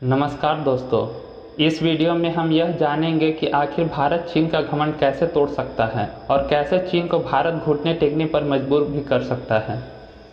नमस्कार दोस्तों, इस वीडियो में हम यह जानेंगे कि आखिर भारत चीन का घमंड कैसे तोड़ सकता है और कैसे चीन को भारत घुटने टेकने पर मजबूर भी कर सकता है।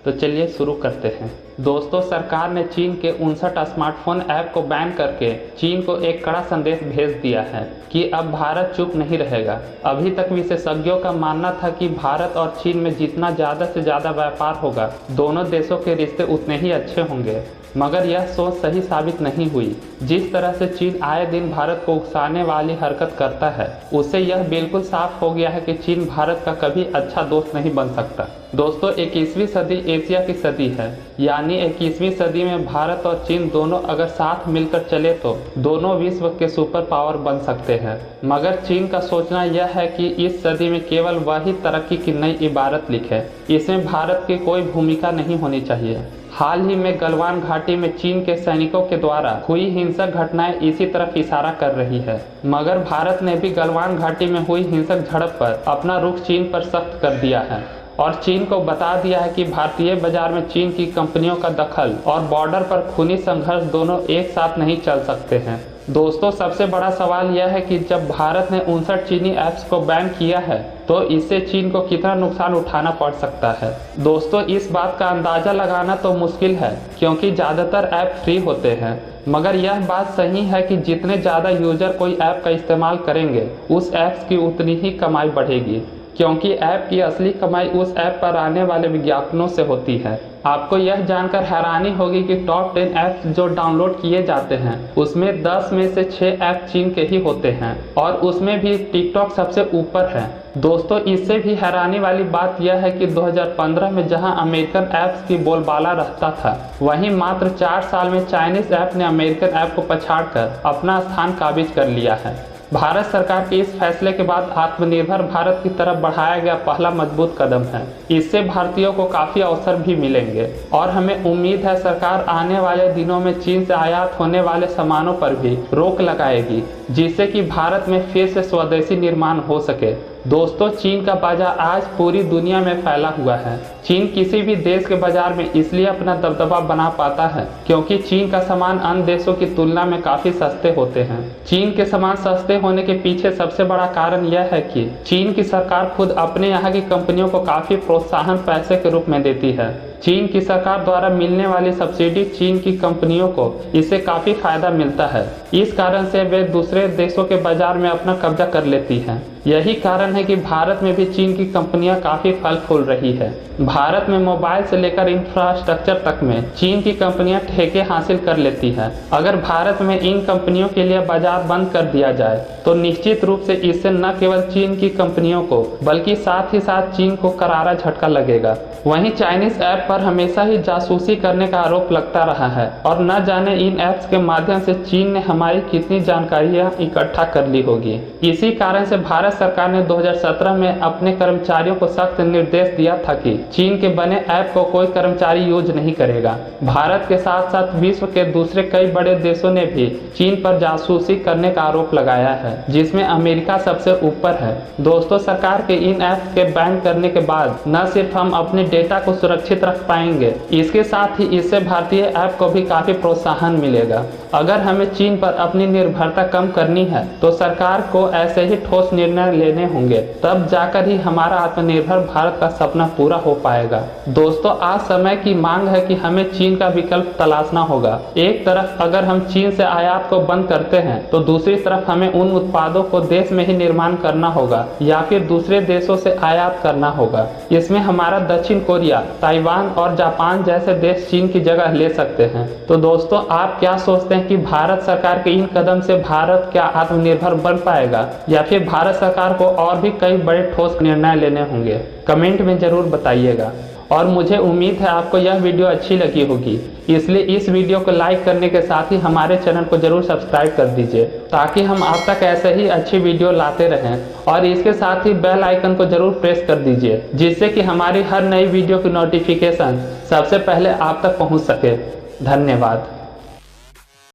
तो चलिए शुरू करते हैं। दोस्तों, सरकार ने चीन के 59 स्मार्टफोन ऐप को बैन करके चीन को एक कड़ा संदेश भेज दिया है कि अब भारत चुप नहीं रहेगा। अभी तक विशेषज्ञों का मानना था कि भारत और चीन में जितना ज़्यादा से ज़्यादा व्यापार होगा, दोनों देशों के रिश्ते उतने ही अच्छे होंगे, मगर यह सोच सही साबित नहीं हुई। जिस तरह से चीन आए दिन भारत को उकसाने वाली हरकत करता है, उससे यह बिल्कुल साफ हो गया है कि चीन भारत का कभी अच्छा दोस्त नहीं बन सकता। दोस्तों, 21वीं सदी एशिया की सदी है, यानी 21वीं सदी में भारत और चीन दोनों अगर साथ मिलकर चले तो दोनों विश्व के सुपर पावर बन सकते हैं। मगर चीन का सोचना यह है कि इस सदी में केवल वही तरक्की की नई इबारत लिखे, इसमें भारत की कोई भूमिका नहीं होनी चाहिए। हाल ही में गलवान घाटी में चीन के सैनिकों के द्वारा हुई हिंसक घटनाएं इसी तरफ इशारा कर रही है, मगर भारत ने भी गलवान घाटी में हुई हिंसक झड़प पर अपना रुख चीन पर सख्त कर दिया है और चीन को बता दिया है कि भारतीय बाजार में चीन की कंपनियों का दखल और बॉर्डर पर खूनी संघर्ष दोनों एक साथ नहीं चल सकते हैं। दोस्तों, सबसे बड़ा सवाल यह है कि जब भारत ने 59 चीनी ऐप्स को बैन किया है तो इससे चीन को कितना नुकसान उठाना पड़ सकता है। दोस्तों, इस बात का अंदाज़ा लगाना तो मुश्किल है क्योंकि ज़्यादातर ऐप फ्री होते हैं, मगर यह बात सही है कि जितने ज़्यादा यूजर कोई ऐप का इस्तेमाल करेंगे, उस ऐप्स की उतनी ही कमाई बढ़ेगी, क्योंकि ऐप की असली कमाई उस ऐप पर आने वाले विज्ञापनों से होती है। आपको यह जानकर हैरानी होगी कि टॉप 10 ऐप्स जो डाउनलोड किए जाते हैं उसमें 10 में से 6 ऐप चीन के ही होते हैं और उसमें भी टिकटॉक सबसे ऊपर है। दोस्तों, इससे भी हैरानी वाली बात यह है कि 2015 में जहां अमेरिकन ऐप्स की बोलबाला रहता था, वहीं मात्र 4 साल में चाइनीज ऐप ने अमेरिकन ऐप को पछाड़कर अपना स्थान काबिज कर लिया है। भारत सरकार के इस फैसले के बाद आत्मनिर्भर भारत की तरफ बढ़ाया गया पहला मजबूत कदम है। इससे भारतीयों को काफ़ी अवसर भी मिलेंगे और हमें उम्मीद है सरकार आने वाले दिनों में चीन से आयात होने वाले सामानों पर भी रोक लगाएगी, जिससे कि भारत में फिर से स्वदेशी निर्माण हो सके। दोस्तों, चीन का बाजार आज पूरी दुनिया में फैला हुआ है। चीन किसी भी देश के बाजार में इसलिए अपना दबदबा बना पाता है क्योंकि चीन का सामान अन्य देशों की तुलना में काफ़ी सस्ते होते हैं। चीन के सामान सस्ते होने के पीछे सबसे बड़ा कारण यह है कि चीन की सरकार खुद अपने यहाँ की कंपनियों को काफ़ी प्रोत्साहन पैसे के रूप में देती है। चीन की सरकार द्वारा मिलने वाली सब्सिडी चीन की कंपनियों को इससे काफ़ी फायदा मिलता है। इस कारण से वे दूसरे देशों के बाजार में अपना कब्जा कर लेती हैं। यही कारण है कि भारत में भी चीन की कंपनियां काफ़ी फल फूल रही है। भारत में मोबाइल से लेकर इंफ्रास्ट्रक्चर तक में चीन की कंपनियां ठेके हासिल कर लेती हैं। अगर भारत में इन कंपनियों के लिए बाजार बंद कर दिया जाए तो निश्चित रूप से इससे न केवल चीन की कंपनियों को बल्कि साथ ही साथ चीन को करारा झटका लगेगा। वहीं चाइनीज ऐप पर हमेशा ही जासूसी करने का आरोप लगता रहा है और न जाने इन ऐप्स के माध्यम से चीन ने हमारी कितनी जानकारियां इकट्ठा कर ली होगी। इसी कारण से भारत सरकार ने 2017 में अपने कर्मचारियों को सख्त निर्देश दिया था कि चीन के बने ऐप को कोई कर्मचारी यूज नहीं करेगा। भारत के साथ साथ विश्व के दूसरे कई बड़े देशों ने भी चीन पर जासूसी करने का आरोप लगाया है, जिसमें अमेरिका सबसे ऊपर है। दोस्तों, सरकार के इन ऐप्स के बैन करने के बाद न सिर्फ हम अपने डेटा को सुरक्षित रख पाएंगे, इसके साथ ही इससे भारतीय ऐप को भी काफी प्रोत्साहन मिलेगा। अगर हमें चीन पर अपनी निर्भरता कम करनी है तो सरकार को ऐसे ही ठोस निर्णय लेने होंगे, तब जाकर ही हमारा आत्मनिर्भर भारत का सपना पूरा हो पाएगा। दोस्तों, आज समय की मांग है कि हमें चीन का विकल्प तलाशना होगा। एक तरफ अगर हम चीन से आयात को बंद करते हैं तो दूसरी तरफ हमें उन उत्पादों को देश में ही निर्माण करना होगा या फिर दूसरे देशों से आयात करना होगा। इसमें हमारा दक्षिण कोरिया, ताइवान और जापान जैसे देश चीन की जगह ले सकते हैं। तो दोस्तों, आप क्या सोचते हैं कि भारत सरकार के इन कदम से भारत क्या आत्मनिर्भर बन पाएगा या फिर भारत सरकार को और भी कई बड़े ठोस निर्णय लेने होंगे? कमेंट में जरूर बताइएगा। और मुझे उम्मीद है आपको यह वीडियो अच्छी लगी होगी, इसलिए इस वीडियो को लाइक करने के साथ ही हमारे चैनल को जरूर सब्सक्राइब कर दीजिए ताकि हम आप तक ऐसे ही अच्छी वीडियो लाते रहें। और इसके साथ ही बेल आइकन को जरूर प्रेस कर दीजिए, जिससे कि हमारी हर नई वीडियो की नोटिफिकेशन सबसे पहले आप तक पहुंच सके। धन्यवाद।